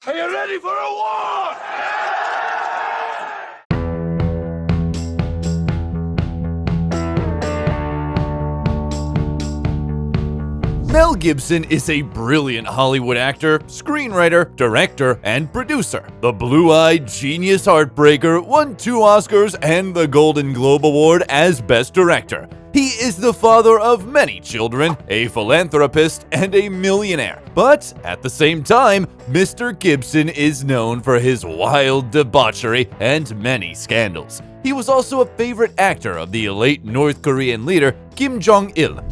Are you ready for a war? Mel Gibson is a brilliant Hollywood actor, screenwriter, director, and producer. The blue-eyed genius heartbreaker won 2 Oscars and the Golden Globe Award as Best Director. He is the father of many children, a philanthropist, and a millionaire. But at the same time, Mr. Gibson is known for his wild debauchery and many scandals. He was also a favorite actor of the late North Korean leader Kim Jong-il.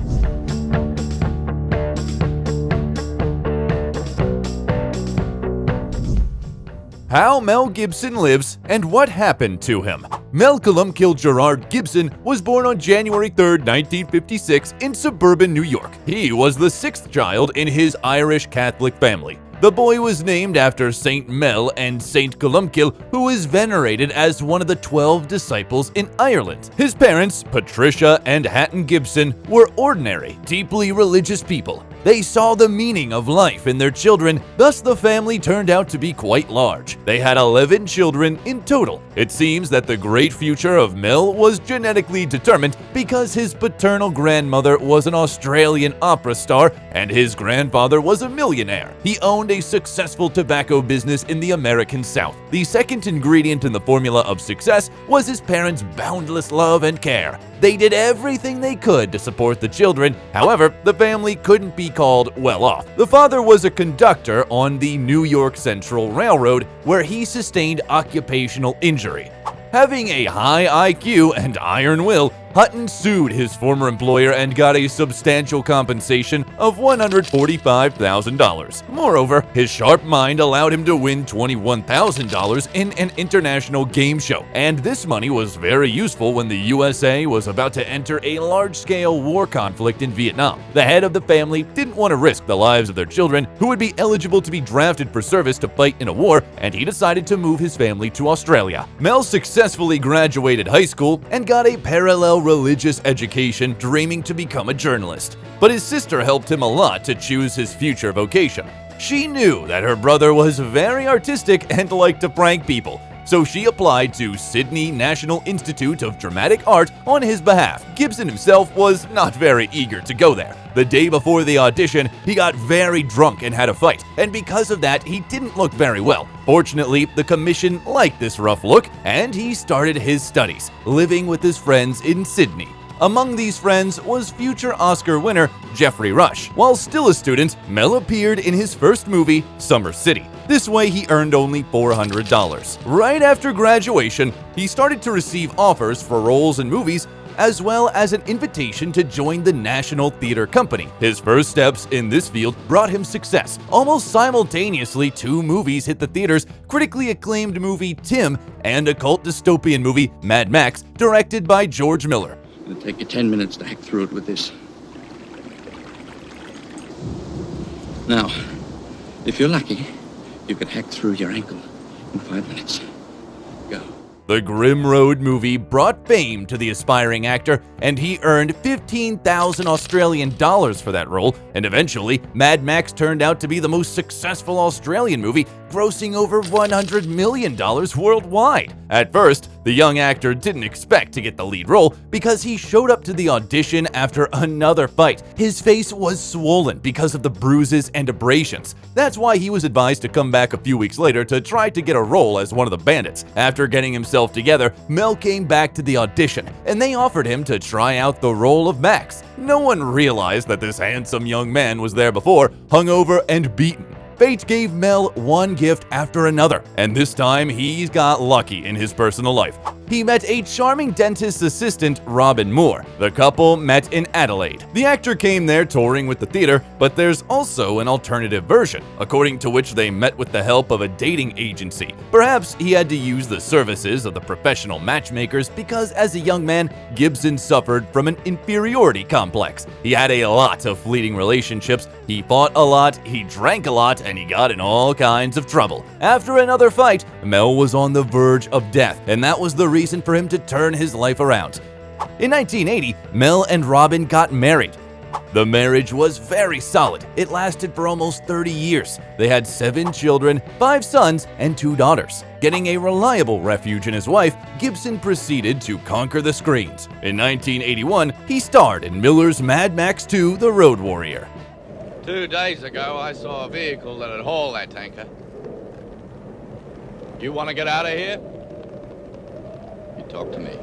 How Mel Gibson lives and what happened to him. Mel Gerard Gibson was born on January 3, 1956 in suburban New York. He was the 6th child in his Irish Catholic family. The boy was named after Saint Mel and Saint Columcille, who is venerated as one of the 12 disciples in Ireland. His parents, Patricia and Hatton Gibson, were ordinary, deeply religious people. They saw the meaning of life in their children, thus the family turned out to be quite large. They had 11 children in total. It seems that the great future of Mel was genetically determined because his paternal grandmother was an Australian opera star and his grandfather was a millionaire. He owned a successful tobacco business in the American South. The second ingredient in the formula of success was his parents' boundless love and care. They did everything they could to support the children. However, the family couldn't be called well off. The father was a conductor on the New York Central Railroad, where he sustained occupational injury. Having a high IQ and iron will, Hutton sued his former employer and got a substantial compensation of $145,000. Moreover, his sharp mind allowed him to win $21,000 in an international game show, and this money was very useful when the USA was about to enter a large-scale war conflict in Vietnam. The head of the family didn't want to risk the lives of their children, who would be eligible to be drafted for service to fight in a war, and he decided to move his family to Australia. Mel successfully graduated high school and got a parallel religious education, dreaming to become a journalist. But his sister helped him a lot to choose his future vocation. She knew that her brother was very artistic and liked to prank people, so she applied to Sydney National Institute of Dramatic Art on his behalf. Gibson himself was not very eager to go there. The day before the audition, he got very drunk and had a fight, and because of that, he didn't look very well. Fortunately, the commission liked this rough look, and he started his studies, living with his friends in Sydney. Among these friends was future Oscar winner Geoffrey Rush. While still a student, Mel appeared in his first movie, Summer City. This way, he earned only $400. Right after graduation, he started to receive offers for roles in movies, as well as an invitation to join the National Theatre Company. His first steps in this field brought him success. Almost simultaneously, 2 movies hit the theaters: critically acclaimed movie Tim and a cult dystopian movie Mad Max, directed by George Miller. It'll take you 10 minutes to hack through it with this. Now, if you're lucky, you can hack through your ankle in 5 minutes. Go. The Grim Road movie brought fame to the aspiring actor, and he earned 15,000 Australian dollars for that role, and eventually, Mad Max turned out to be the most successful Australian movie, grossing over $100 million worldwide. At first, the young actor didn't expect to get the lead role because he showed up to the audition after another fight. His face was swollen because of the bruises and abrasions. That's why he was advised to come back a few weeks later to try to get a role as one of the bandits. After getting himself together, Mel came back to the audition, and they offered him to try out the role of Max. No one realized that this handsome young man was there before, hungover and beaten. Fate gave Mel one gift after another, and this time he got lucky in his personal life. He met a charming dentist's assistant, Robin Moore. The couple met in Adelaide. The actor came there touring with the theater, but there's also an alternative version, according to which they met with the help of a dating agency. Perhaps he had to use the services of the professional matchmakers because as a young man, Gibson suffered from an inferiority complex. He had a lot of fleeting relationships, he fought a lot, he drank a lot, and he got in all kinds of trouble. After another fight, Mel was on the verge of death, and that was the reason for him to turn his life around. In 1980, Mel and Robin got married. The marriage was very solid. It lasted for almost 30 years. They had 7 children, 5 sons, and 2 daughters. Getting a reliable refuge in his wife, Gibson proceeded to conquer the screens. In 1981, he starred in Miller's Mad Max 2: The Road Warrior. 2 days ago, I saw a vehicle that had hauled that tanker. You want to get out of here? You talk to me.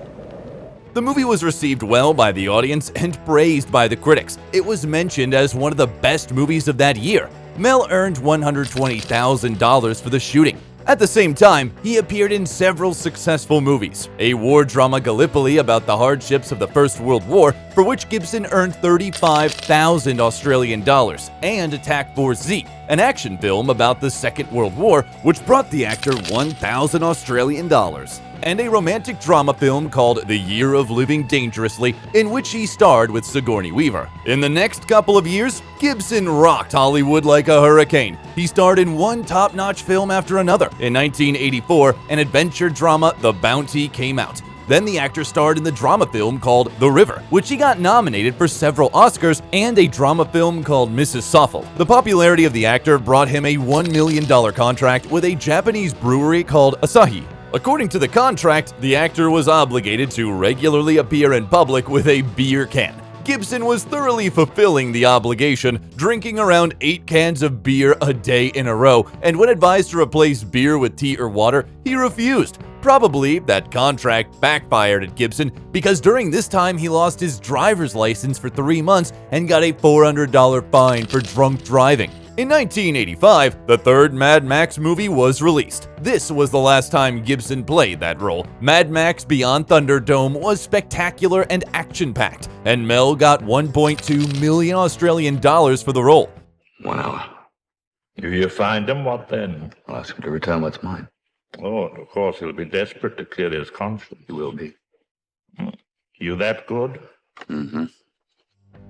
The movie was received well by the audience and praised by the critics. It was mentioned as one of the best movies of that year. Mel earned $120,000 for the shooting. At the same time, he appeared in several successful movies. A war drama Gallipoli about the hardships of the First World War, for which Gibson earned 35,000 Australian dollars, and Attack Force Z, an action film about the Second World War, which brought the actor 1,000 Australian dollars. And a romantic drama film called The Year of Living Dangerously, in which he starred with Sigourney Weaver. In the next couple of years, Gibson rocked Hollywood like a hurricane. He starred in one top-notch film after another. In 1984, an adventure drama, The Bounty, came out. Then the actor starred in the drama film called The River, which he got nominated for several Oscars, and a drama film called Mrs. Soffel. The popularity of the actor brought him a $1 million contract with a Japanese brewery called Asahi. According to the contract, the actor was obligated to regularly appear in public with a beer can. Gibson was thoroughly fulfilling the obligation, drinking around 8 cans of beer a day in a row, and when advised to replace beer with tea or water, he refused. Probably that contract backfired at Gibson because during this time he lost his driver's license for 3 months and got a $400 fine for drunk driving. In 1985, the third Mad Max movie was released. This was the last time Gibson played that role. Mad Max Beyond Thunderdome was spectacular and action-packed, and Mel got 1.2 million Australian dollars for the role. 1 hour. If you find him, what then? I'll ask him to return what's mine. Oh, and of course he'll be desperate to clear his conscience. He will be. You that good? Mm-hmm.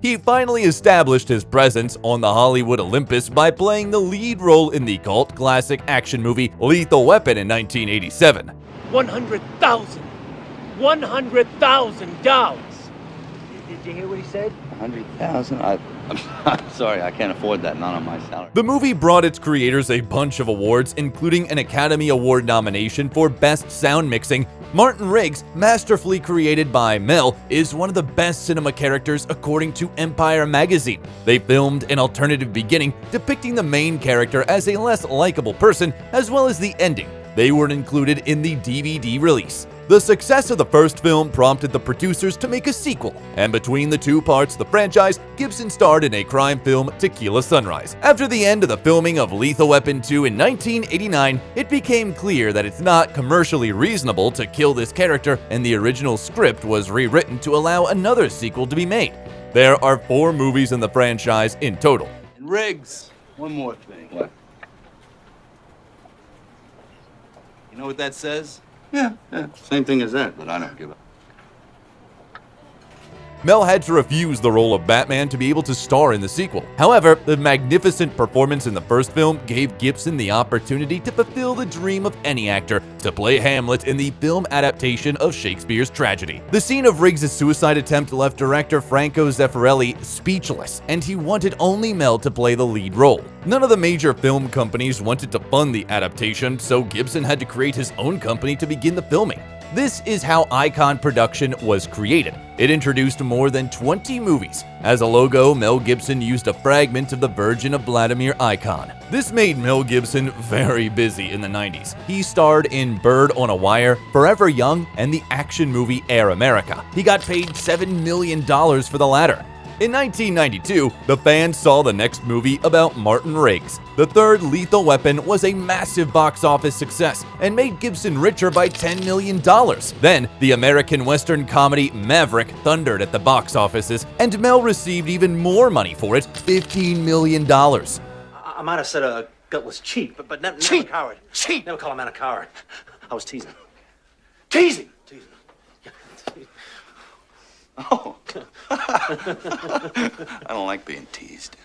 He finally established his presence on the Hollywood Olympus by playing the lead role in the cult classic action movie Lethal Weapon in 1987. $100,000. $100,000. Did you hear what he said? 100,000? I'm sorry, I can't afford that. Not on my salary. The movie brought its creators a bunch of awards, including an Academy Award nomination for Best Sound Mixing. Martin Riggs, masterfully created by Mel, is one of the best cinema characters according to Empire magazine. They filmed an alternative beginning depicting the main character as a less likable person, as well as the ending. They weren't included in the DVD release. The success of the first film prompted the producers to make a sequel, and between the 2 parts of the franchise, Gibson starred in a crime film, Tequila Sunrise. After the end of the filming of Lethal Weapon 2 in 1989, it became clear that it's not commercially reasonable to kill this character, and the original script was rewritten to allow another sequel to be made. There are 4 movies in the franchise in total. And Riggs, one more thing. What? You know what that says? Yeah. Same thing as that, but I don't give a... Mel had to refuse the role of Batman to be able to star in the sequel. However, the magnificent performance in the first film gave Gibson the opportunity to fulfill the dream of any actor to play Hamlet in the film adaptation of Shakespeare's tragedy. The scene of Riggs' suicide attempt left director Franco Zeffirelli speechless, and he wanted only Mel to play the lead role. None of the major film companies wanted to fund the adaptation, so Gibson had to create his own company to begin the filming. This is how Icon Production was created. It introduced more than 20 movies. As a logo, Mel Gibson used a fragment of the Virgin of Vladimir icon. This made Mel Gibson very busy in the 90s. He starred in Bird on a Wire, Forever Young, and the action movie Air America. He got paid $7 million for the latter. In 1992, the fans saw the next movie about Martin Riggs. The third Lethal Weapon was a massive box office success and made Gibson richer by $10 million. Then, the American Western comedy Maverick thundered at the box offices, and Mel received even more money for it, $15 million. I might have said a gut was cheap, but never a coward. Cheap! Never call a man a coward. I was teasing. Teasing! Oh. I don't like being teased.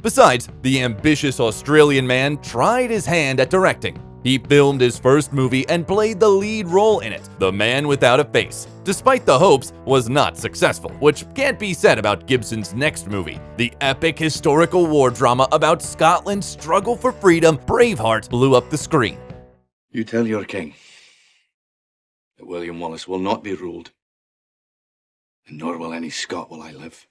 Besides, the ambitious Australian man tried his hand at directing. He filmed his first movie and played the lead role in it, The Man Without a Face. Despite the hopes, was not successful, which can't be said about Gibson's next movie. The epic historical war drama about Scotland's struggle for freedom, Braveheart, blew up the screen. You tell your king that William Wallace will not be ruled, and nor will any Scot while I live.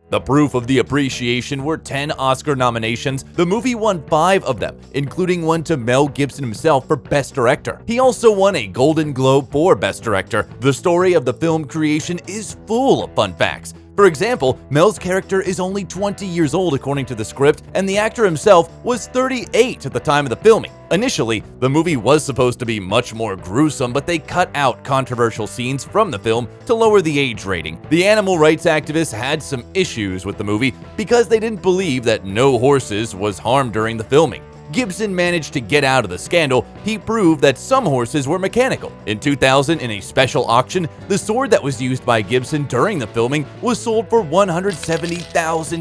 The proof of the appreciation were 10 Oscar nominations. The movie won 5 of them, including one to Mel Gibson himself for Best Director. He also won a Golden Globe for Best Director. The story of the film creation is full of fun facts. For example, Mel's character is only 20 years old according to the script, and the actor himself was 38 at the time of the filming. Initially, the movie was supposed to be much more gruesome, but they cut out controversial scenes from the film to lower the age rating. The animal rights activists had some issues with the movie because they didn't believe that no horses was harmed during the filming. Gibson managed to get out of the scandal. He proved that some horses were mechanical. In 2000, in a special auction, the sword that was used by Gibson during the filming was sold for $170,000.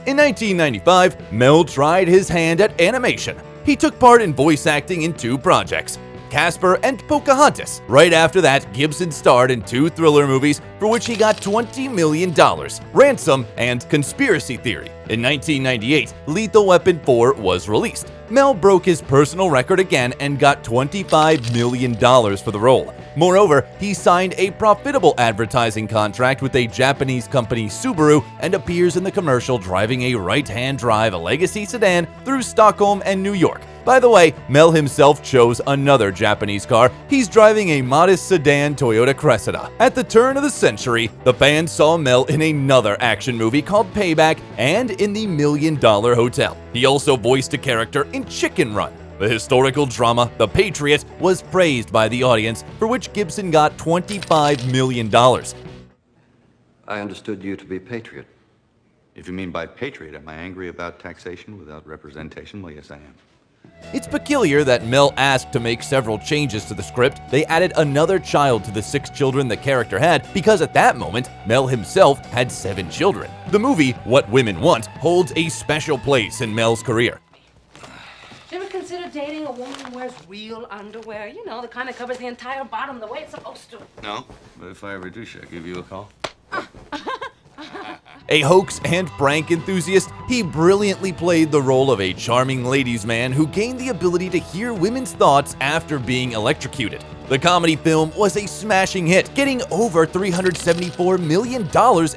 In 1995, Mel tried his hand at animation. He took part in voice acting in 2 projects, Casper and Pocahontas. Right after that, Gibson starred in 2 thriller movies for which he got $20 million, Ransom and Conspiracy Theory. In 1998, Lethal Weapon 4 was released. Mel broke his personal record again and got $25 million for the role. Moreover, he signed a profitable advertising contract with a Japanese company, Subaru, and appears in the commercial driving a right-hand drive Legacy sedan through Stockholm and New York. By the way, Mel himself chose another Japanese car. He's driving a modest sedan Toyota Cressida. At the turn of the century, the fans saw Mel in another action movie called Payback and in The $1 Million Hotel. He also voiced a character in Chicken Run. The historical drama, The Patriot, was praised by the audience, for which Gibson got $25 million. I understood you to be a patriot. If you mean by patriot, am I angry about taxation without representation? Well, yes, I am. It's peculiar that Mel asked to make several changes to the script. They added another child to the 6 children the character had because at that moment, Mel himself had 7 children. The movie, What Women Want, holds a special place in Mel's career. Do you ever consider dating a woman who wears real underwear? You know, the kind that covers the entire bottom the way it's supposed to. No, but if I ever do, should I give you a call? A hoax and prank enthusiast, he brilliantly played the role of a charming ladies' man who gained the ability to hear women's thoughts after being electrocuted. The comedy film was a smashing hit, getting over $374 million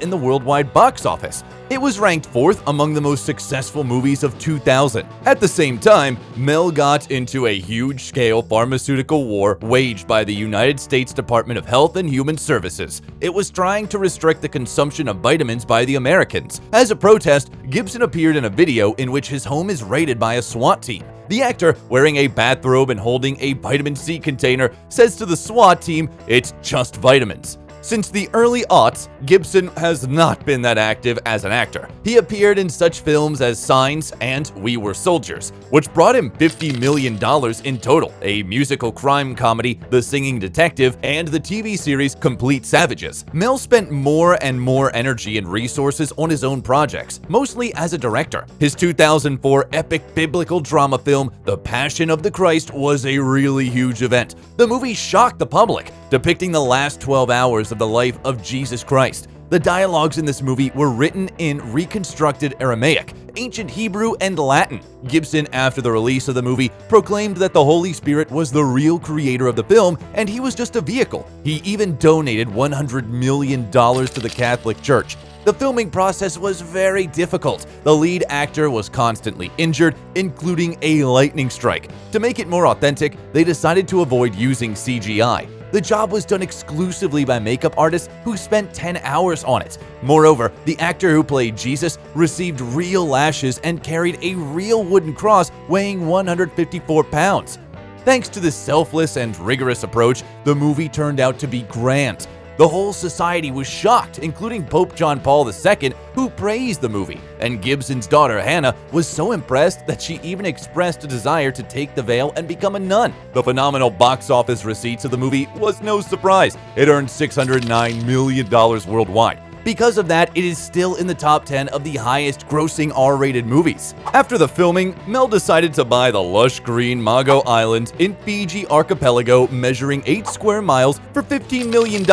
in the worldwide box office. It was ranked 4th among the most successful movies of 2000. At the same time, Mel got into a huge-scale pharmaceutical war waged by the United States Department of Health and Human Services. It was trying to restrict the consumption of vitamins by the Americans. As a protest, Gibson appeared in a video in which his home is raided by a SWAT team. The actor, wearing a bathrobe and holding a vitamin C container, says to the SWAT team, "It's just vitamins." Since the early aughts, Gibson has not been that active as an actor. He appeared in such films as Signs and We Were Soldiers, which brought him $50 million in total, a musical crime comedy, The Singing Detective, and the TV series Complete Savages. Mel spent more and more energy and resources on his own projects, mostly as a director. His 2004 epic biblical drama film, The Passion of the Christ, was a really huge event. The movie shocked the public, depicting the last 12 hours of the life of Jesus Christ. The dialogues in this movie were written in reconstructed Aramaic, ancient Hebrew, and Latin. Gibson, after the release of the movie, proclaimed that the Holy Spirit was the real creator of the film and he was just a vehicle. He even donated $100 million to the Catholic Church. The filming process was very difficult. The lead actor was constantly injured, including a lightning strike. To make it more authentic, they decided to avoid using CGI. The job was done exclusively by makeup artists who spent 10 hours on it. Moreover, the actor who played Jesus received real lashes and carried a real wooden cross weighing 154 pounds. Thanks to this selfless and rigorous approach, the movie turned out to be grand. The whole society was shocked, including Pope John Paul II, who praised the movie, and Gibson's daughter Hannah was so impressed that she even expressed a desire to take the veil and become a nun. The phenomenal box office receipts of the movie was no surprise. It earned $609 million worldwide. Because of that, it is still in the top 10 of the highest grossing R-rated movies. After the filming, Mel decided to buy the lush green Mago Island in Fiji archipelago measuring 8 square miles for $15 million.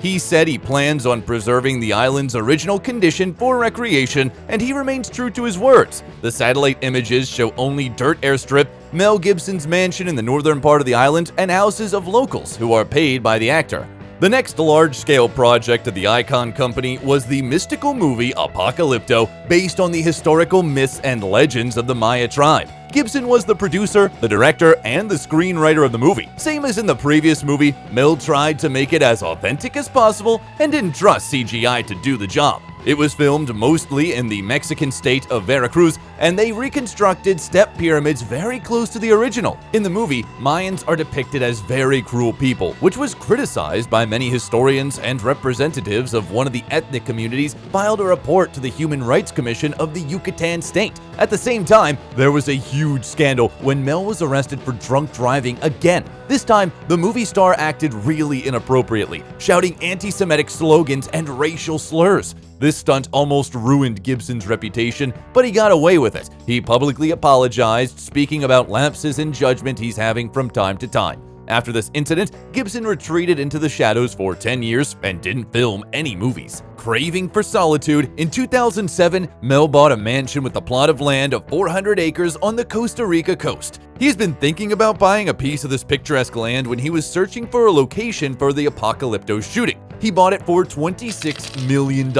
He said he plans on preserving the island's original condition for recreation, and he remains true to his words. The satellite images show only dirt airstrip, Mel Gibson's mansion in the northern part of the island, and houses of locals who are paid by the actor. The next large-scale project of the Icon Company was the mystical movie Apocalypto, based on the historical myths and legends of the Maya tribe. Gibson was the producer, the director, and the screenwriter of the movie. Same as in the previous movie, Mel tried to make it as authentic as possible and didn't trust CGI to do the job. It was filmed mostly in the Mexican state of Veracruz, and they reconstructed step pyramids very close to the original. In the movie, Mayans are depicted as very cruel people, which was criticized by many historians, and representatives of one of the ethnic communities filed a report to the Human Rights Commission of the Yucatan state. At the same time, there was a huge scandal when Mel was arrested for drunk driving again. This time, the movie star acted really inappropriately, shouting anti-Semitic slogans and racial slurs. This stunt almost ruined Gibson's reputation, but he got away with it. He publicly apologized, speaking about lapses in judgment he's having from time to time. After this incident, Gibson retreated into the shadows for 10 years and didn't film any movies. Craving for solitude, in 2007, Mel bought a mansion with a plot of land of 400 acres on the Costa Rica coast. He's been thinking about buying a piece of this picturesque land when he was searching for a location for the Apocalypto shooting. He bought it for $26 million.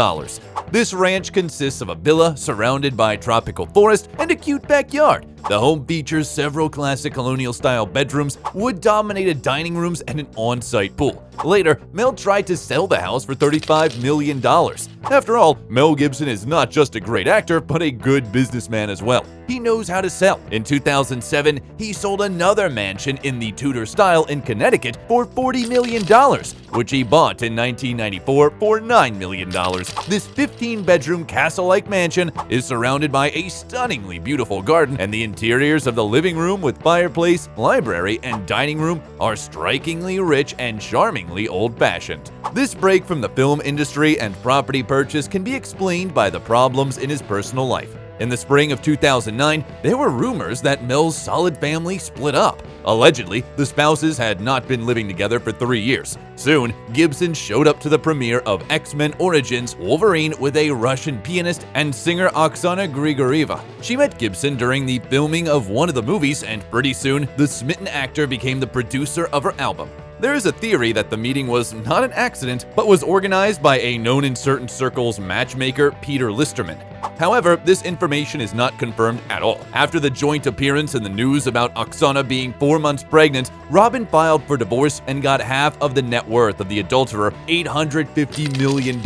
This ranch consists of a villa surrounded by tropical forest and a cute backyard. The home features several classic colonial-style bedrooms, wood-dominated dining rooms, and an on-site pool. Later, Mel tried to sell the house for $35 million. After all, Mel Gibson is not just a great actor, but a good businessman as well. He knows how to sell. In 2007, he sold another mansion in the Tudor style in Connecticut for $40 million, which he bought in 1994 for $9 million. This 15-bedroom castle-like mansion is surrounded by a stunningly beautiful garden, and the interiors of the living room with fireplace, library, and dining room are strikingly rich and charmingly old-fashioned. This break from the film industry and property purchase can be explained by the problems in his personal life. In the spring of 2009, there were rumors that Mel's solid family split up. Allegedly, the spouses had not been living together for 3 years. Soon, Gibson showed up to the premiere of X-Men Origins Wolverine with a Russian pianist and singer Oksana Grigorieva. She met Gibson during the filming of one of the movies, and pretty soon, the smitten actor became the producer of her album. There is a theory that the meeting was not an accident, but was organized by a known in certain circles matchmaker, Peter Listerman. However, this information is not confirmed at all. After the joint appearance in the news about Oksana being 4 months pregnant, Robin filed for divorce and got half of the net worth of the adulterer, $850 million.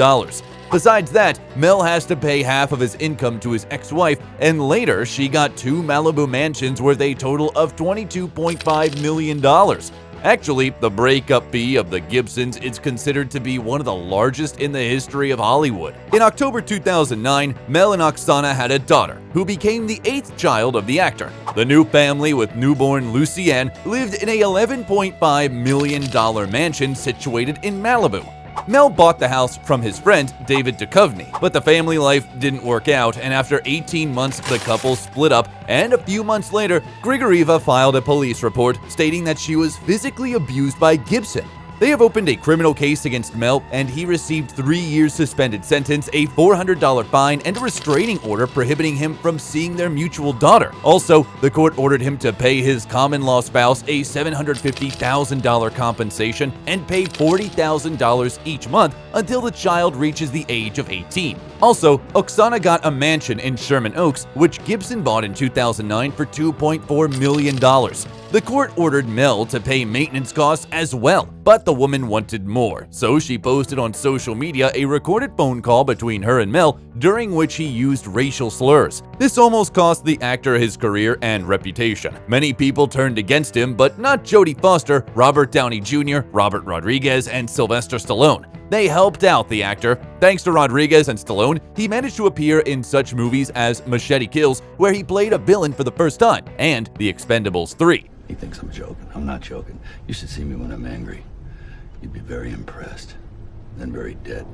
Besides that, Mel has to pay half of his income to his ex-wife, and later she got 2 Malibu mansions worth a total of $22.5 million. Actually, the breakup fee of the Gibsons is considered to be one of the largest in the history of Hollywood. In October 2009, Mel and Oksana had a daughter, who became the 8th child of the actor. The new family with newborn Lucienne lived in a $11.5 million mansion situated in Malibu. Mel bought the house from his friend, David Duchovny, but the family life didn't work out, and after 18 months, the couple split up, and a few months later, Grigorieva filed a police report stating that she was physically abused by Gibson. They have opened a criminal case against Mel, and he received 3 years suspended sentence, a $400 fine, and a restraining order prohibiting him from seeing their mutual daughter. Also, the court ordered him to pay his common-law spouse a $750,000 compensation and pay $40,000 each month until the child reaches the age of 18. Also, Oksana got a mansion in Sherman Oaks, which Gibson bought in 2009 for $2.4 million. The court ordered Mel to pay maintenance costs as well, but the woman wanted more, so she posted on social media a recorded phone call between her and Mel, during which he used racial slurs. This almost cost the actor his career and reputation. Many people turned against him, but not Jodie Foster, Robert Downey Jr., Robert Rodriguez, and Sylvester Stallone. They helped out the actor. Thanks to Rodriguez and Stallone, he managed to appear in such movies as Machete Kills, where he played a villain for the first time, and The Expendables 3. He thinks I'm joking. I'm not joking. You should see me when I'm angry. You'd be very impressed. Then very dead.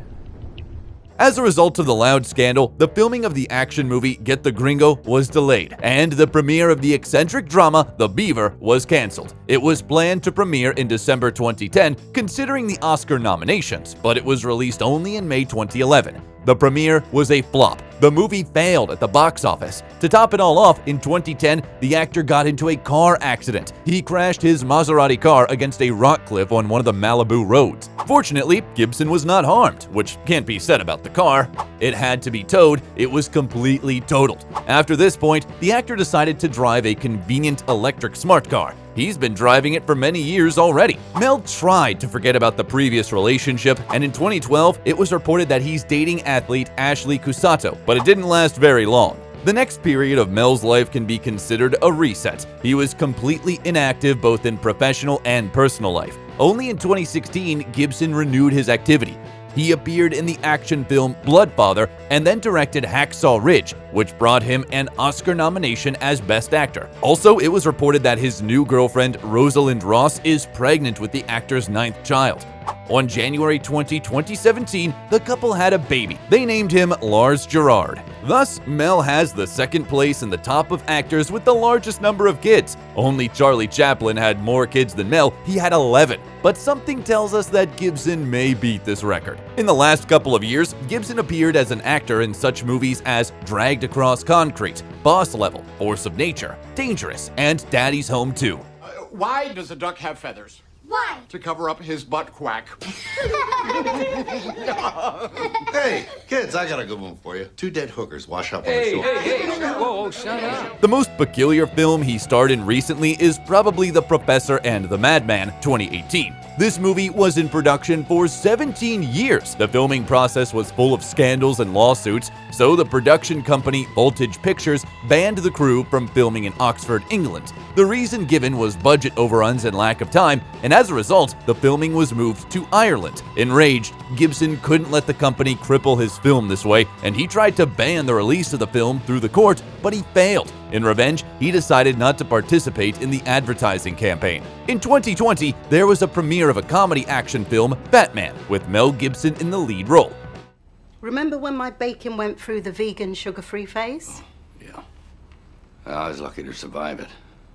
As a result of the loud scandal, the filming of the action movie Get the Gringo was delayed, and the premiere of the eccentric drama The Beaver was cancelled. It was planned to premiere in December 2010, considering the Oscar nominations, but it was released only in May 2011. The premiere was a flop. The movie failed at the box office. To top it all off, in 2010, the actor got into a car accident. He crashed his Maserati car against a rock cliff on one of the Malibu roads. Fortunately, Gibson was not harmed, which can't be said about the car. It had to be towed. It was completely totaled. After this point, the actor decided to drive a convenient electric smart car. He's been driving it for many years already. Mel tried to forget about the previous relationship, and in 2012, it was reported that he's dating athlete Ashley Cusato, but it didn't last very long. The next period of Mel's life can be considered a reset. He was completely inactive both in professional and personal life. Only in 2016, Gibson renewed his activity. He appeared in the action film Bloodfather and then directed Hacksaw Ridge, which brought him an Oscar nomination as Best Actor. Also, it was reported that his new girlfriend, Rosalind Ross, is pregnant with the actor's 9th child. On January 20, 2017, the couple had a baby. They named him Lars Gerard. Thus, Mel has the second place in the top of actors with the largest number of kids. Only Charlie Chaplin had more kids than Mel. He had 11. But something tells us that Gibson may beat this record. In the last couple of years, Gibson appeared as an actor in such movies as Dragged Across Concrete, Boss Level, Force of Nature, Dangerous, and Daddy's Home 2. Why does a duck have feathers? Why? To cover up his butt quack. Hey, kids, I got a good one for you. 2 dead hookers wash up on the shore. Hey, whoa, shut up. The most peculiar film he starred in recently is probably The Professor and the Madman, 2018. This movie was in production for 17 years. The filming process was full of scandals and lawsuits, so the production company Voltage Pictures banned the crew from filming in Oxford, England. The reason given was budget overruns and lack of time, and as a result, the filming was moved to Ireland. Enraged, Gibson couldn't let the company cripple his film this way, and he tried to ban the release of the film through the court, but he failed. In revenge, he decided not to participate in the advertising campaign. In 2020, there was a premiere of a comedy action film, Batman, with Mel Gibson in the lead role. Remember when my bacon went through the vegan sugar-free phase? Yeah. I was lucky to survive it.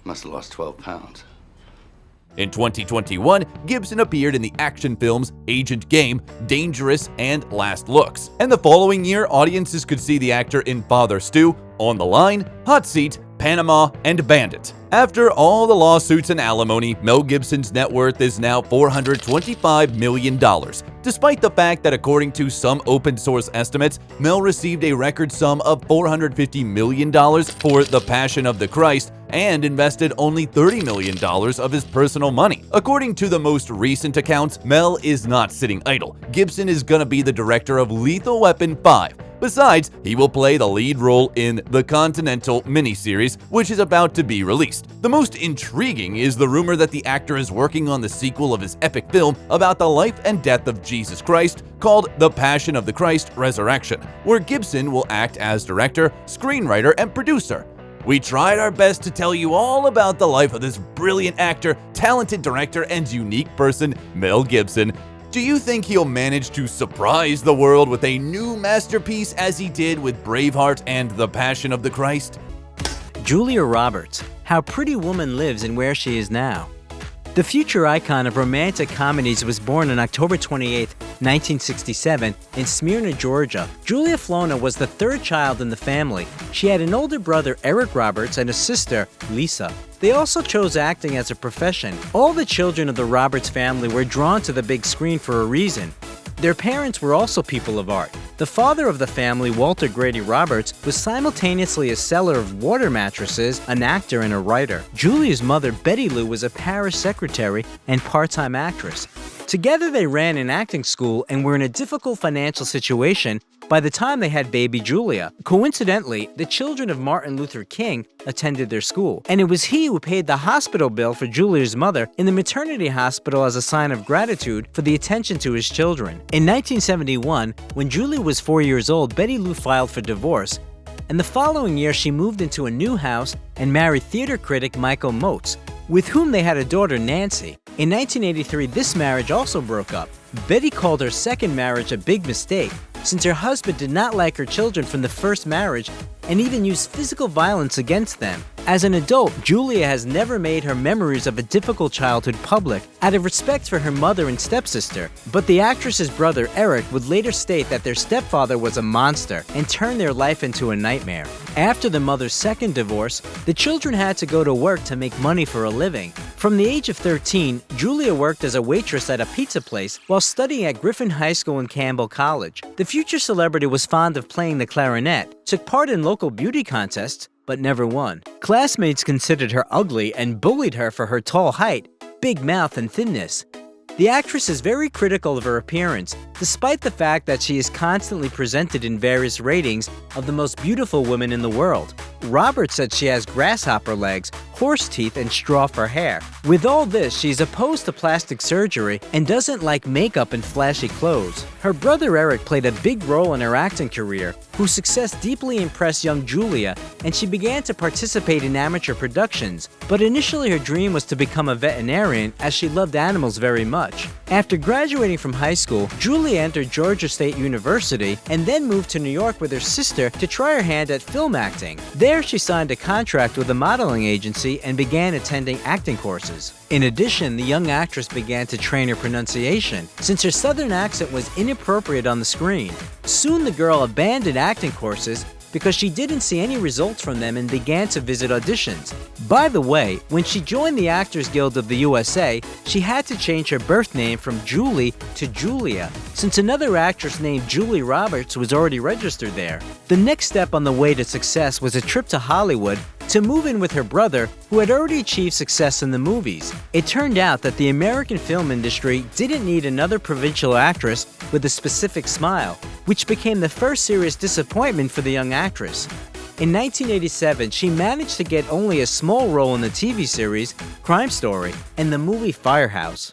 Must have lost 12 pounds. In 2021, Gibson appeared in the action films Agent Game, Dangerous, and Last Looks. And the following year, audiences could see the actor in Father Stu, On the Line, Hot Seat, Panama, and Bandit. After all the lawsuits and alimony, Mel Gibson's net worth is now $425 million. Despite the fact that according to some open source estimates, Mel received a record sum of $450 million for The Passion of the Christ and invested only $30 million of his personal money. According to the most recent accounts, Mel is not sitting idle. Gibson is gonna be the director of Lethal Weapon 5. Besides, he will play the lead role in the Continental miniseries, which is about to be released. The most intriguing is the rumor that the actor is working on the sequel of his epic film about the life and death of Jesus Christ called The Passion of the Christ Resurrection, where Gibson will act as director, screenwriter, and producer. We tried our best to tell you all about the life of this brilliant actor, talented director, and unique person, Mel Gibson. Do you think he'll manage to surprise the world with a new masterpiece as he did with Braveheart and The Passion of the Christ? Julia Roberts, How Pretty Woman Lives and Where She Is Now. The future icon of romantic comedies was born on October 28, 1967, in Smyrna, Georgia. Julia Flona was the third child in the family. She had an older brother, Eric Roberts, and a sister, Lisa. They also chose acting as a profession. All the children of the Roberts family were drawn to the big screen for a reason. Their parents were also people of art. The father of the family, Walter Grady Roberts, was simultaneously a seller of water mattresses, an actor, and a writer. Julia's mother, Betty Lou, was a parish secretary and part-time actress. Together they ran an acting school and were in a difficult financial situation by the time they had baby Julia. Coincidentally, the children of Martin Luther King attended their school, and it was he who paid the hospital bill for Julia's mother in the maternity hospital as a sign of gratitude for the attention to his children. In 1971, when Julia was 4 years old, Betty Lou filed for divorce, and the following year she moved into a new house and married theater critic Michael Motes, with whom they had a daughter, Nancy. In 1983, this marriage also broke up. Betty called her second marriage a big mistake, since her husband did not like her children from the first marriage and even used physical violence against them. As an adult, Julia has never made her memories of a difficult childhood public out of respect for her mother and stepsister, but the actress's brother Eric would later state that their stepfather was a monster and turned their life into a nightmare. After the mother's second divorce, the children had to go to work to make money for a living. From the age of 13, Julia worked as a waitress at a pizza place while studying at Griffin High School and Campbell College. The future celebrity was fond of playing the clarinet, took part in local beauty contests, but never won. Classmates considered her ugly and bullied her for her tall height, big mouth, and thinness. The actress is very critical of her appearance, despite the fact that she is constantly presented in various ratings of the most beautiful women in the world. Roberts said she has grasshopper legs, horse teeth, and straw for hair. With all this, she's opposed to plastic surgery and doesn't like makeup and flashy clothes. Her brother Eric played a big role in her acting career, whose success deeply impressed young Julia, and she began to participate in amateur productions. But initially her dream was to become a veterinarian, as she loved animals very much. After graduating from high school, Julia entered Georgia State University and then moved to New York with her sister to try her hand at film acting. There she signed a contract with a modeling agency and began attending acting courses. In addition, the young actress began to train her pronunciation, since her southern accent was inappropriate on the screen. Soon the girl abandoned acting courses because she didn't see any results from them and began to visit auditions. By the way, when she joined the Actors Guild of the USA, she had to change her birth name from Julie to Julia, since another actress named Julie Roberts was already registered there. The next step on the way to success was a trip to Hollywood to move in with her brother, who had already achieved success in the movies. It turned out that the American film industry didn't need another provincial actress with a specific smile, which became the first serious disappointment for the young actress. In 1987, she managed to get only a small role in the TV series Crime Story and the movie Firehouse.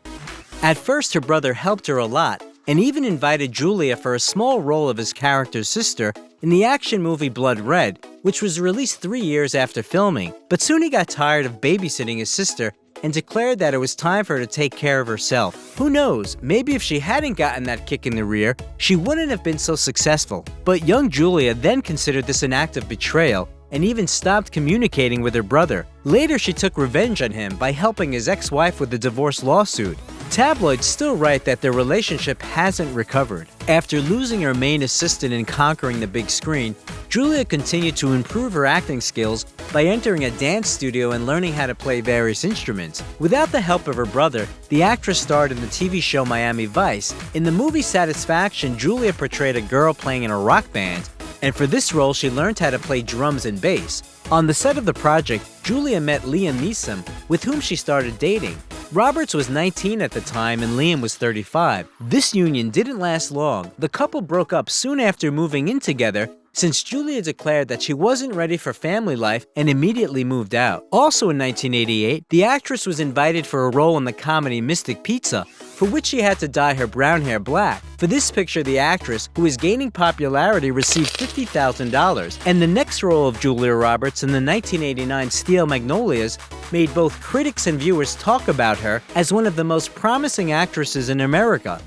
At first, her brother helped her a lot, and even invited Julia for a small role of his character's sister in the action movie Blood Red, which was released 3 years after filming. But soon he got tired of babysitting his sister and declared that it was time for her to take care of herself. Who knows, maybe if she hadn't gotten that kick in the rear, she wouldn't have been so successful. But young Julia then considered this an act of betrayal and even stopped communicating with her brother. Later, she took revenge on him by helping his ex-wife with a divorce lawsuit. Tabloids still write that their relationship hasn't recovered. After losing her main assistant and conquering the big screen, Julia continued to improve her acting skills by entering a dance studio and learning how to play various instruments. Without the help of her brother, the actress starred in the TV show Miami Vice. In the movie Satisfaction, Julia portrayed a girl playing in a rock band, and for this role she learned how to play drums and bass. On the set of the project, Julia met Liam Neeson, with whom she started dating. Roberts was 19 at the time and Liam was 35. This union didn't last long. The couple broke up soon after moving in together, since Julia declared that she wasn't ready for family life and immediately moved out. Also in 1988, the actress was invited for a role in the comedy Mystic Pizza, for which she had to dye her brown hair black. For this picture, the actress, who is gaining popularity, received $50,000, and the next role of Julia Roberts in the 1989 Steel Magnolias made both critics and viewers talk about her as one of the most promising actresses in America.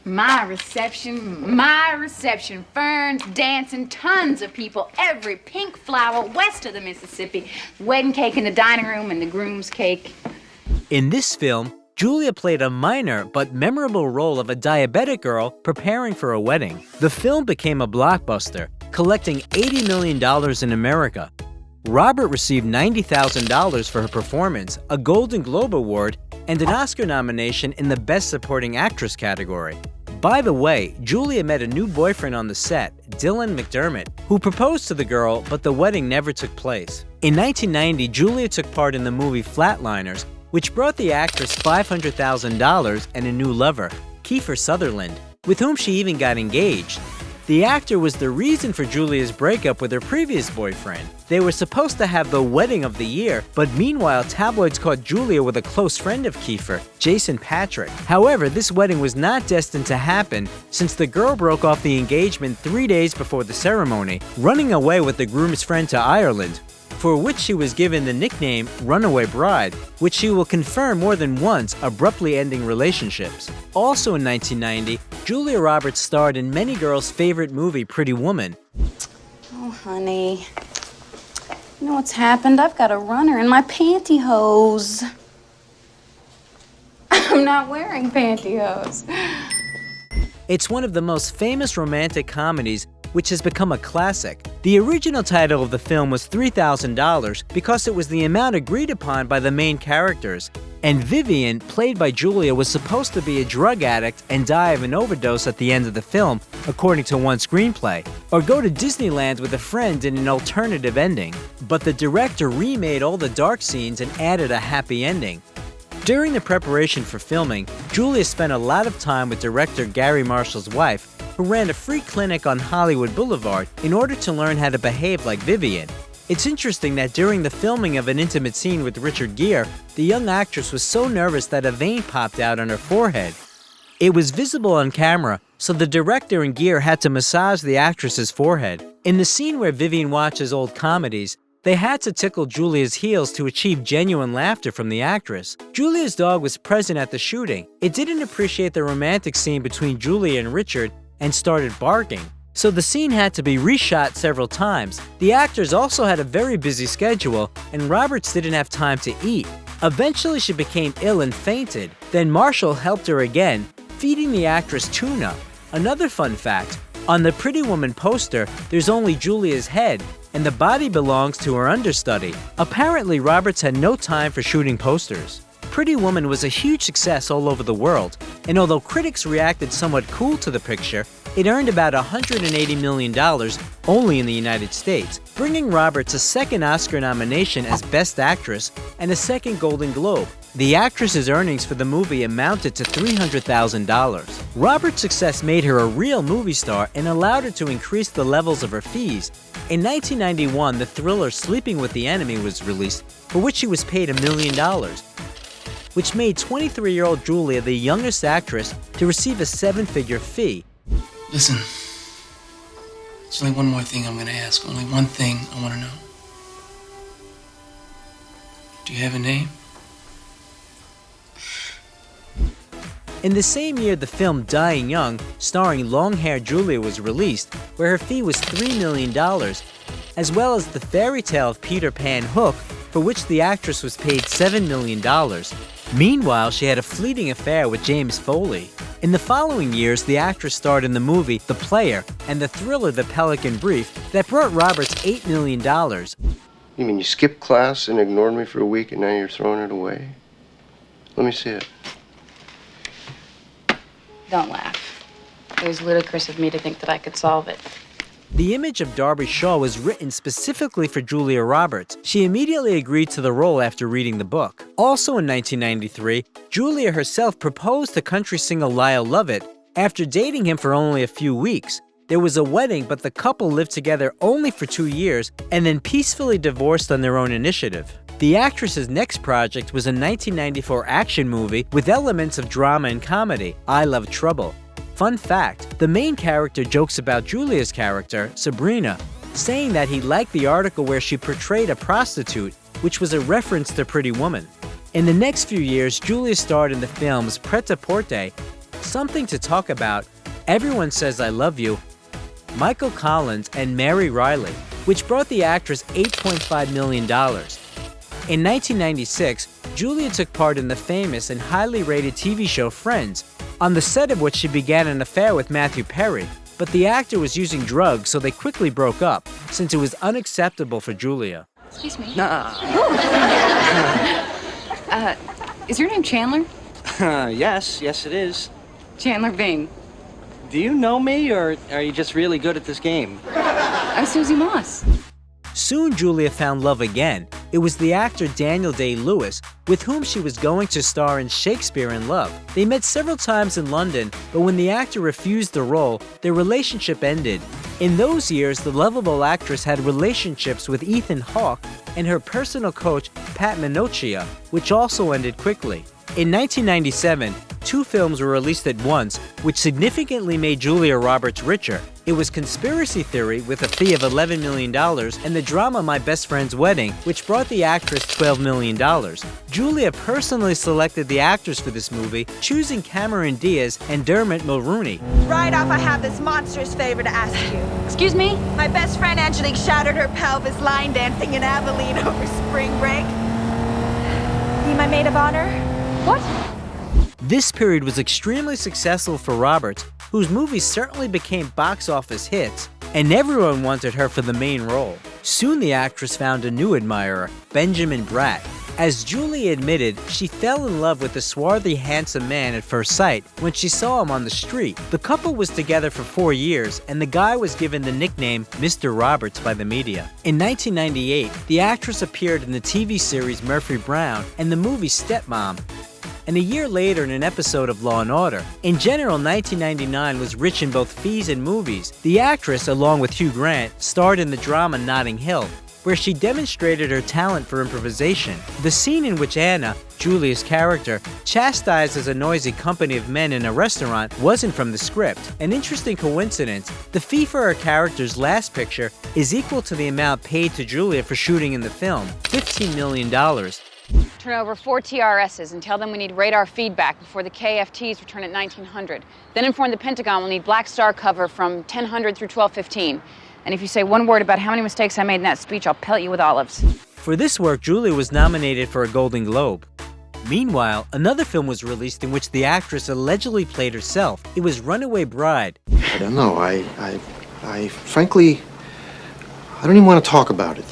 My reception, ferns, dancing, tons of people, every pink flower west of the Mississippi, wedding cake in the dining room and the groom's cake. In this film, Julia played a minor but memorable role of a diabetic girl preparing for a wedding. The film became a blockbuster, collecting $80 million in America. Robert received $90,000 for her performance, a Golden Globe Award, and an Oscar nomination in the Best Supporting Actress category. By the way, Julia met a new boyfriend on the set, Dylan McDermott, who proposed to the girl, but the wedding never took place. In 1990, Julia took part in the movie Flatliners, which brought the actress $500,000 and a new lover, Kiefer Sutherland, with whom she even got engaged. The actor was the reason for Julia's breakup with her previous boyfriend. They were supposed to have the wedding of the year, but meanwhile, tabloids caught Julia with a close friend of Kiefer, Jason Patrick. However, this wedding was not destined to happen, since the girl broke off the engagement 3 days before the ceremony, running away with the groom's friend to Ireland, for which she was given the nickname Runaway Bride, which she will confirm more than once, abruptly ending relationships. Also in 1990, Julia Roberts starred in many girls' favorite movie, Pretty Woman. Oh, honey. You know what's happened? I've got a runner in my pantyhose. I'm not wearing pantyhose. It's one of the most famous romantic comedies, which has become a classic. The original title of the film was $3,000 because it was the amount agreed upon by the main characters. And Vivian, played by Julia, was supposed to be a drug addict and die of an overdose at the end of the film, according to one screenplay, or go to Disneyland with a friend in an alternative ending. But the director remade all the dark scenes and added a happy ending. During the preparation for filming, Julia spent a lot of time with director Gary Marshall's wife, who ran a free clinic on Hollywood Boulevard in order to learn how to behave like Vivian. It's interesting that during the filming of an intimate scene with Richard Gere, the young actress was so nervous that a vein popped out on her forehead. It was visible on camera, so the director and Gere had to massage the actress's forehead. In the scene where Vivian watches old comedies, they had to tickle Julia's heels to achieve genuine laughter from the actress. Julia's dog was present at the shooting. It didn't appreciate the romantic scene between Julia and Richard and started barking. So the scene had to be reshot several times. The actors also had a very busy schedule, and Roberts didn't have time to eat. Eventually she became ill and fainted. Then Marshall helped her again, feeding the actress tuna. Another fun fact, on the Pretty Woman poster, there's only Julia's head, and the body belongs to her understudy. Apparently, Roberts had no time for shooting posters. Pretty Woman was a huge success all over the world, and although critics reacted somewhat cool to the picture, it earned about $180 million only in the United States, bringing Roberts a second Oscar nomination as Best Actress and a second Golden Globe. The actress's earnings for the movie amounted to $300,000. Roberts' success made her a real movie star and allowed her to increase the levels of her fees. In 1991, the thriller Sleeping with the Enemy was released, for which she was paid $1 million, which made 23-year-old Julia the youngest actress to receive a seven-figure fee. Listen, there's only one more thing I'm going to ask. Only one thing I want to know. Do you have a name? In the same year, the film Dying Young, starring long-haired Julia, was released, where her fee was $3 million, as well as the fairy tale of Peter Pan Hook, for which the actress was paid $7 million. Meanwhile, she had a fleeting affair with James Foley. In the following years, the actress starred in the movie The Player and the thriller The Pelican Brief that brought Roberts $8 million. You mean you skipped class and ignored me for a week and now you're throwing it away? Let me see it. Don't laugh. It was ludicrous of me to think that I could solve it. The image of Darby Shaw was written specifically for Julia Roberts. She immediately agreed to the role after reading the book. Also in 1993, Julia herself proposed to country singer Lyle Lovett after dating him for only a few weeks. There was a wedding, but the couple lived together only for 2 years and then peacefully divorced on their own initiative. The actress's next project was a 1994 action movie with elements of drama and comedy, I Love Trouble. Fun fact, the main character jokes about Julia's character, Sabrina, saying that he liked the article where she portrayed a prostitute, which was a reference to Pretty Woman. In the next few years, Julia starred in the films Pret-a-Porter, Something to Talk About, Everyone Says I Love You, Michael Collins, and Mary Riley, which brought the actress $8.5 million. In 1996, Julia took part in the famous and highly rated TV show Friends, on the set of which she began an affair with Matthew Perry, but the actor was using drugs, so they quickly broke up, since it was unacceptable for Julia. Excuse me. Nah. Is your name Chandler? Yes it is. Chandler Bing. Do you know me, or are you just really good at this game? I'm Susie Moss. Soon Julia found love again. It was the actor Daniel Day-Lewis, with whom she was going to star in Shakespeare in Love. They met several times in London, but when the actor refused the role, their relationship ended. In those years, the lovable actress had relationships with Ethan Hawke and her personal coach, Pat Minocchia, which also ended quickly. In 1997, 2 films were released at once, which significantly made Julia Roberts richer. It was Conspiracy Theory with a fee of $11 million and the drama My Best Friend's Wedding, which brought the actress $12 million. Julia personally selected the actors for this movie, choosing Cameron Diaz and Dermot Mulroney. Right off, I have this monstrous favor to ask you. Excuse me? My best friend Angelique shattered her pelvis line dancing in Abilene over spring break. Be my maid of honor? What? This period was extremely successful for Roberts, whose movies certainly became box office hits, and everyone wanted her for the main role. Soon the actress found a new admirer, Benjamin Bratt. As Julie admitted, she fell in love with the swarthy, handsome man at first sight when she saw him on the street. The couple was together for 4 years, and the guy was given the nickname Mr. Roberts by the media. In 1998, the actress appeared in the TV series Murphy Brown and the movie Stepmom, and a year later in an episode of Law & Order. In general, 1999 was rich in both fees and movies. The actress, along with Hugh Grant, starred in the drama Notting Hill, where she demonstrated her talent for improvisation. The scene in which Anna, Julia's character, chastises a noisy company of men in a restaurant wasn't from the script. An interesting coincidence, the fee for her character's last picture is equal to the amount paid to Julia for shooting in the film, $15 million. Turn over 4 TRSs and tell them we need radar feedback before the KFTs return at 1900. Then inform the Pentagon we'll need Black Star cover from 1000 through 1215. And if you say one word about how many mistakes I made in that speech, I'll pelt you with olives. For this work, Julia was nominated for a Golden Globe. Meanwhile, another film was released in which the actress allegedly played herself. It was Runaway Bride. I don't know. I frankly, I don't even want to talk about it.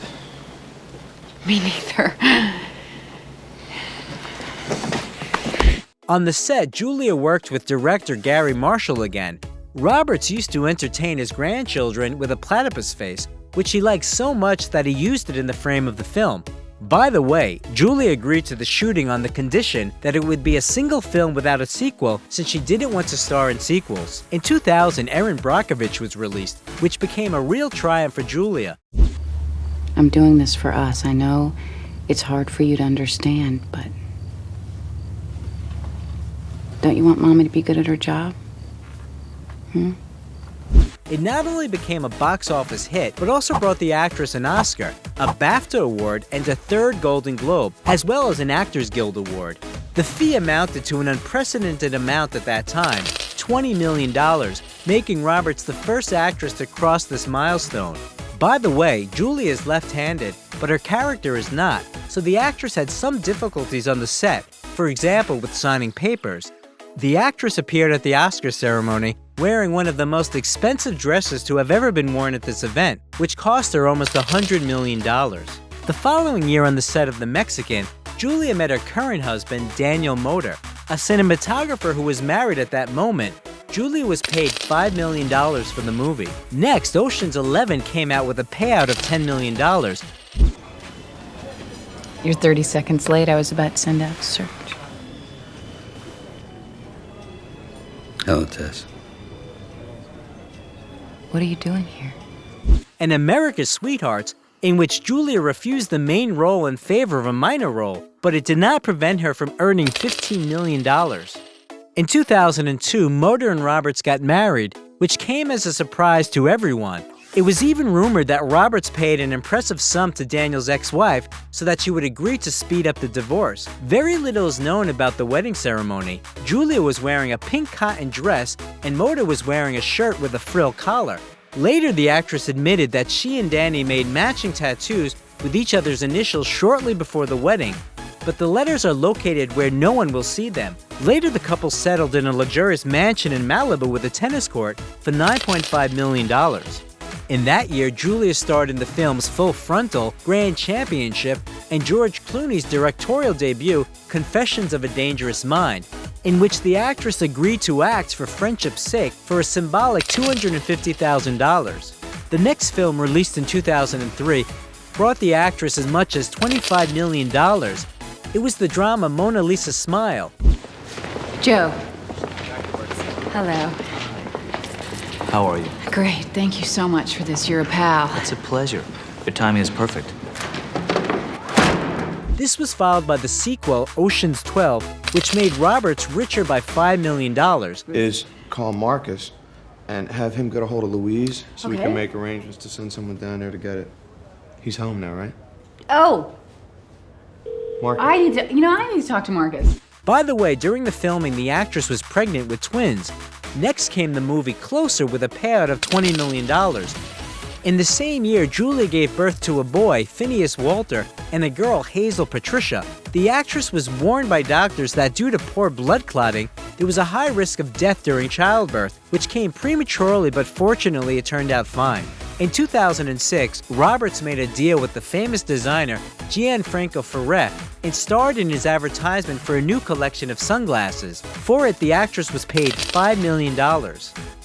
Me neither. On the set, Julia worked with director Gary Marshall again. Roberts used to entertain his grandchildren with a platypus face, which he liked so much that he used it in the frame of the film. By the way, Julia agreed to the shooting on the condition that it would be a single film without a sequel, since she didn't want to star in sequels. In 2000, Erin Brockovich was released, which became a real triumph for Julia. I'm doing this for us. I know it's hard for you to understand, but don't you want Mommy to be good at her job? It not only became a box office hit, but also brought the actress an Oscar, a BAFTA award, and a 3rd Golden Globe, as well as an Actors Guild award. The fee amounted to an unprecedented amount at that time, $20 million, making Roberts the first actress to cross this milestone. By the way, Julia is left-handed, but her character is not, so the actress had some difficulties on the set, for example with signing papers. The actress appeared at the Oscar ceremony wearing one of the most expensive dresses to have ever been worn at this event, which cost her almost $100 million. The following year on the set of The Mexican, Julia met her current husband, Daniel Moder, a cinematographer who was married at that moment. Julia was paid $5 million for the movie. Next, Ocean's 11 came out with a payout of $10 million. You're 30 seconds late. I was about to send out a search. Hello, Tess. What are you doing here? And America's Sweethearts, in which Julia refused the main role in favor of a minor role, but it did not prevent her from earning $15 million. In 2002, Moder and Roberts got married, which came as a surprise to everyone. It was even rumored that Roberts paid an impressive sum to Daniel's ex-wife so that she would agree to speed up the divorce. Very little is known about the wedding ceremony. Julia was wearing a pink cotton dress, and Moder was wearing a shirt with a frill collar. Later, the actress admitted that she and Danny made matching tattoos with each other's initials shortly before the wedding, but the letters are located where no one will see them. Later, the couple settled in a luxurious mansion in Malibu with a tennis court for $9.5 million. In that year, Julia starred in the films Full Frontal, Grand Championship, and George Clooney's directorial debut, Confessions of a Dangerous Mind, in which the actress agreed to act for friendship's sake for a symbolic $250,000. The next film, released in 2003, brought the actress as much as $25 million. It was the drama Mona Lisa Smile. Joe. Hello. How are you? Great. Thank you so much for this. You're a pal. It's a pleasure. Your timing is perfect. This was followed by the sequel, Ocean's 12, which made Roberts richer by $5 million. Is call Marcus and have him get a hold of Louise so we can make arrangements to send someone down there to get it. He's home now, right? Oh, Marcus. I need to talk to Marcus. By the way, during the filming, the actress was pregnant with twins. Next came the movie Closer with a payout of $20 million. In the same year, Julia gave birth to a boy, Phineas Walter, and a girl, Hazel Patricia. The actress was warned by doctors that due to poor blood clotting, there was a high risk of death during childbirth, which came prematurely, but fortunately it turned out fine. In 2006, Roberts made a deal with the famous designer Gianfranco Ferré and starred in his advertisement for a new collection of sunglasses. For it, the actress was paid $5 million.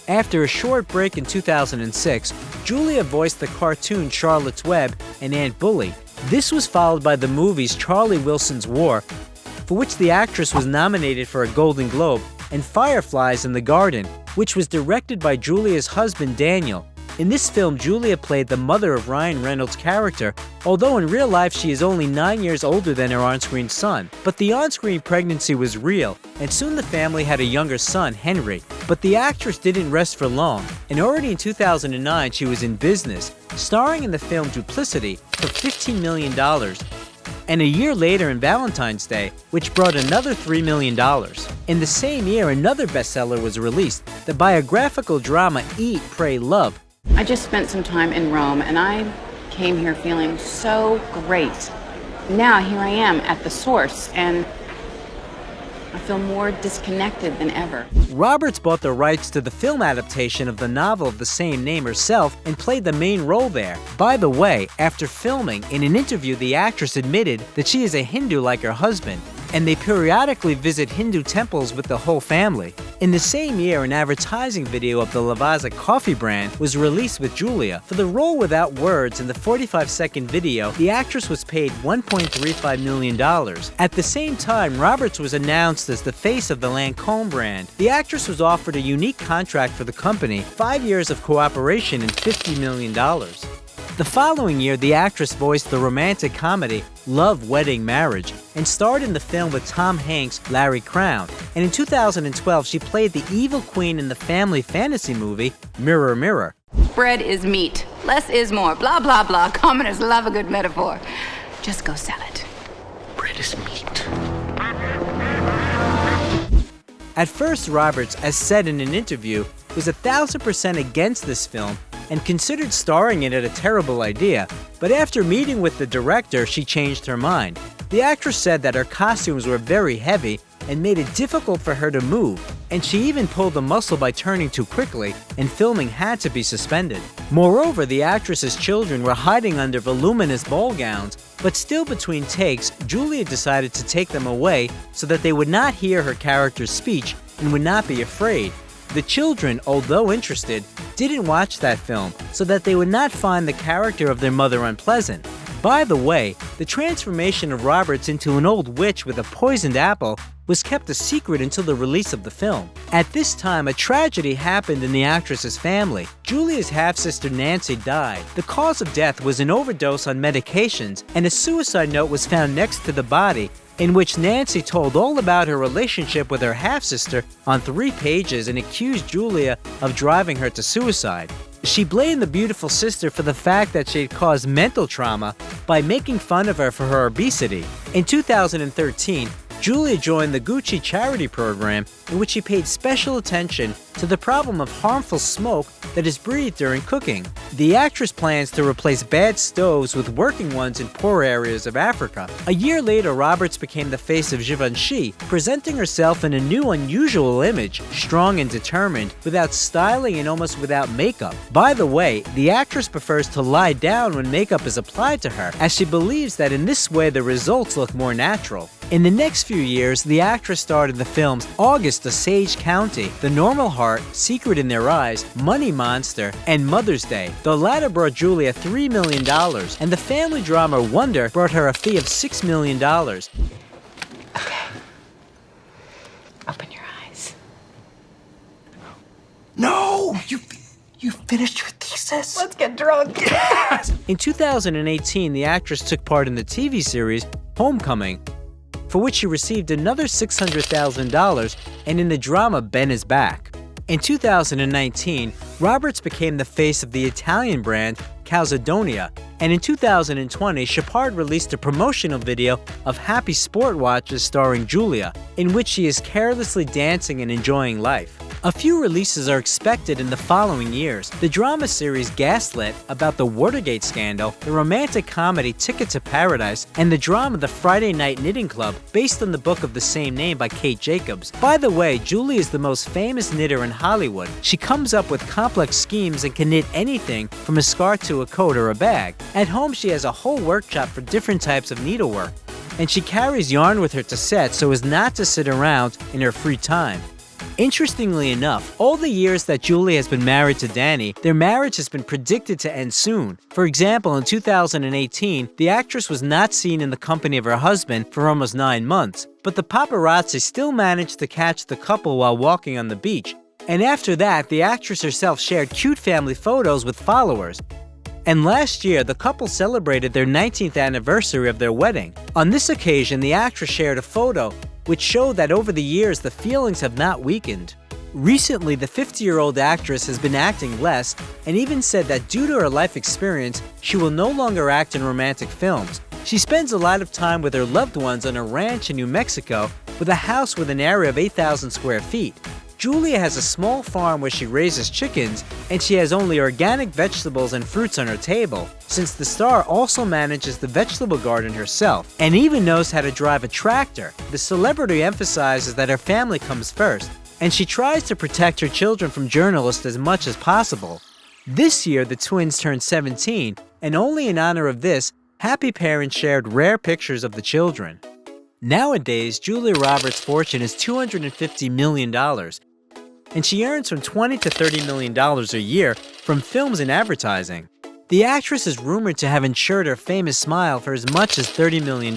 After a short break in 2006, Julia voiced the cartoon Charlotte's Web and Aunt Bully. This was followed by the movies Charlie Wilson's War, for which the actress was nominated for a Golden Globe, and Fireflies in the Garden, which was directed by Julia's husband Daniel. In this film, Julia played the mother of Ryan Reynolds' character, although in real life she is only 9 years older than her on-screen son. But the on-screen pregnancy was real, and soon the family had a younger son, Henry. But the actress didn't rest for long, and already in 2009 she was in business, starring in the film Duplicity for $15 million. And a year later in Valentine's Day, which brought another $3 million. In the same year, another bestseller was released, the biographical drama Eat, Pray, Love. I just spent some time in Rome, and I came here feeling so great. Now here I am at the source, and I feel more disconnected than ever. Roberts bought the rights to the film adaptation of the novel of the same name herself and played the main role there. By the way, after filming, in an interview the actress admitted that she is a Hindu like her husband, and they periodically visit Hindu temples with the whole family. In the same year, an advertising video of the Lavazza coffee brand was released with Julia. For the role without words in the 45-second video, the actress was paid $1.35 million. At the same time, Roberts was announced as the face of the Lancôme brand. The actress was offered a unique contract for the company, 5 years of cooperation and $50 million. The following year, the actress voiced the romantic comedy Love, Wedding, Marriage and starred in the film with Tom Hanks' Larry Crown. And in 2012, she played the evil queen in the family fantasy movie Mirror, Mirror. Bread is meat. Less is more. Blah, blah, blah. Commoners love a good metaphor. Just go sell it. Bread is meat. At first, Roberts, as said in an interview, was 1,000% against this film and considered starring in it a terrible idea, but after meeting with the director, she changed her mind. The actress said that her costumes were very heavy and made it difficult for her to move, and she even pulled a muscle by turning too quickly, and filming had to be suspended. Moreover, the actress's children were hiding under voluminous ball gowns, but still between takes, Julia decided to take them away so that they would not hear her character's speech and would not be afraid. The children, although interested, didn't watch that film so that they would not find the character of their mother unpleasant. By the way, the transformation of Roberts into an old witch with a poisoned apple was kept a secret until the release of the film. At this time, a tragedy happened in the actress's family. Julia's half-sister Nancy died. The cause of death was an overdose on medications, and a suicide note was found next to the body, in which Nancy told all about her relationship with her half-sister on 3 pages and accused Julia of driving her to suicide. She blamed the beautiful sister for the fact that she had caused mental trauma by making fun of her for her obesity. In 2013, Julia joined the Gucci charity program, in which she paid special attention to the problem of harmful smoke that is breathed during cooking. The actress plans to replace bad stoves with working ones in poor areas of Africa. A year later, Roberts became the face of Givenchy, presenting herself in a new unusual image, strong and determined, without styling and almost without makeup. By the way, the actress prefers to lie down when makeup is applied to her, as she believes that in this way the results look more natural. In the next few years, the actress starred in the films August, Osage County, The Normal Heart, Secret in Their Eyes, Money Monster, and Mother's Day. The latter brought Julia $3 million, and the family drama Wonder brought her a fee of $6 million. Open your eyes. No! You finished your thesis? Let's get drunk. In 2018, the actress took part in the TV series Homecoming. for which she received another $600,000, and in the drama Ben is Back. In 2019, Roberts became the face of the Italian brand Calzedonia, and in 2020, Shepard released a promotional video of Happy Sport watches starring Julia, in which she is carelessly dancing and enjoying life. A few releases are expected in the following years: the drama series Gaslit about the Watergate scandal, the romantic comedy Ticket to Paradise, and the drama The Friday Night Knitting Club, based on the book of the same name by Kate Jacobs. By the way, Julie is the most famous knitter in Hollywood. She comes up with complex schemes and can knit anything from a scarf to a coat or a bag. At home, she has a whole workshop for different types of needlework, and she carries yarn with her to set so as not to sit around in her free time. Interestingly enough, all the years that Julie has been married to Danny, their marriage has been predicted to end soon. For example, in 2018, the actress was not seen in the company of her husband for almost 9 months, but the paparazzi still managed to catch the couple while walking on the beach. And after that, the actress herself shared cute family photos with followers. And last year, the couple celebrated their 19th anniversary of their wedding. On this occasion, the actress shared a photo which showed that over the years the feelings have not weakened. Recently, the 50-year-old actress has been acting less and even said that due to her life experience, she will no longer act in romantic films. She spends a lot of time with her loved ones on a ranch in New Mexico with a house with an area of 8,000 square feet. Julia has a small farm where she raises chickens, and she has only organic vegetables and fruits on her table, since the star also manages the vegetable garden herself, and even knows how to drive a tractor. The celebrity emphasizes that her family comes first, and she tries to protect her children from journalists as much as possible. This year, the twins turned 17, and only in honor of this, happy parents shared rare pictures of the children. Nowadays, Julia Roberts' fortune is $250 million, and she earns from $20 to $30 million a year from films and advertising. The actress is rumored to have insured her famous smile for as much as $30 million.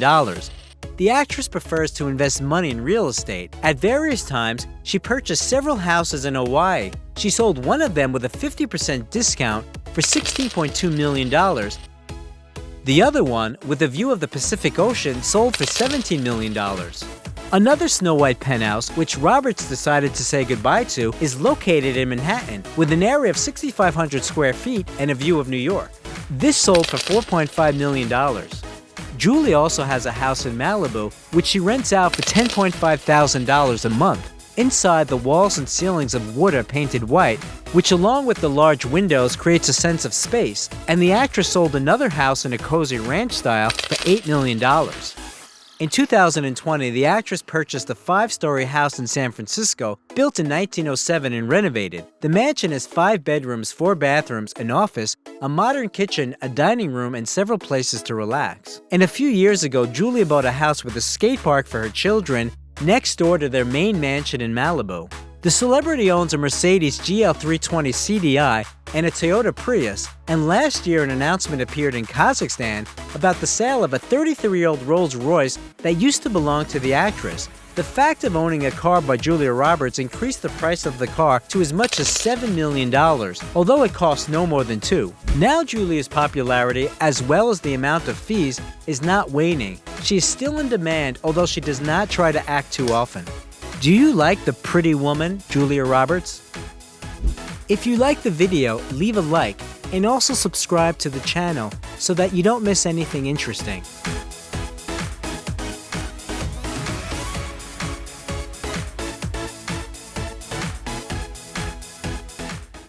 The actress prefers to invest money in real estate. At various times, she purchased several houses in Hawaii. She sold one of them with a 50% discount for $16.2 million. The other one, with a view of the Pacific Ocean, sold for $17 million. Another Snow White penthouse, which Roberts decided to say goodbye to, is located in Manhattan, with an area of 6,500 square feet and a view of New York. This sold for $4.5 million. Julie also has a house in Malibu, which she rents out for $10,500 a month. Inside, the walls and ceilings of wood are painted white, which along with the large windows creates a sense of space, and the actress sold another house in a cozy ranch style for $8 million. In 2020, the actress purchased a 5-story house in San Francisco, built in 1907 and renovated. The mansion has 5 bedrooms, 4 bathrooms, an office, a modern kitchen, a dining room, and several places to relax. And a few years ago, Julia bought a house with a skate park for her children next door to their main mansion in Malibu. The celebrity owns a Mercedes GL320 CDI and a Toyota Prius, and last year an announcement appeared in Kazakhstan about the sale of a 33-year-old Rolls-Royce that used to belong to the actress. The fact of owning a car by Julia Roberts increased the price of the car to as much as $7 million, although it cost no more than $2 million. Now Julia's popularity, as well as the amount of fees, is not waning. She is still in demand, although she does not try to act too often. Do you like the pretty woman, Julia Roberts? If you like the video, leave a like and also subscribe to the channel so that you don't miss anything interesting.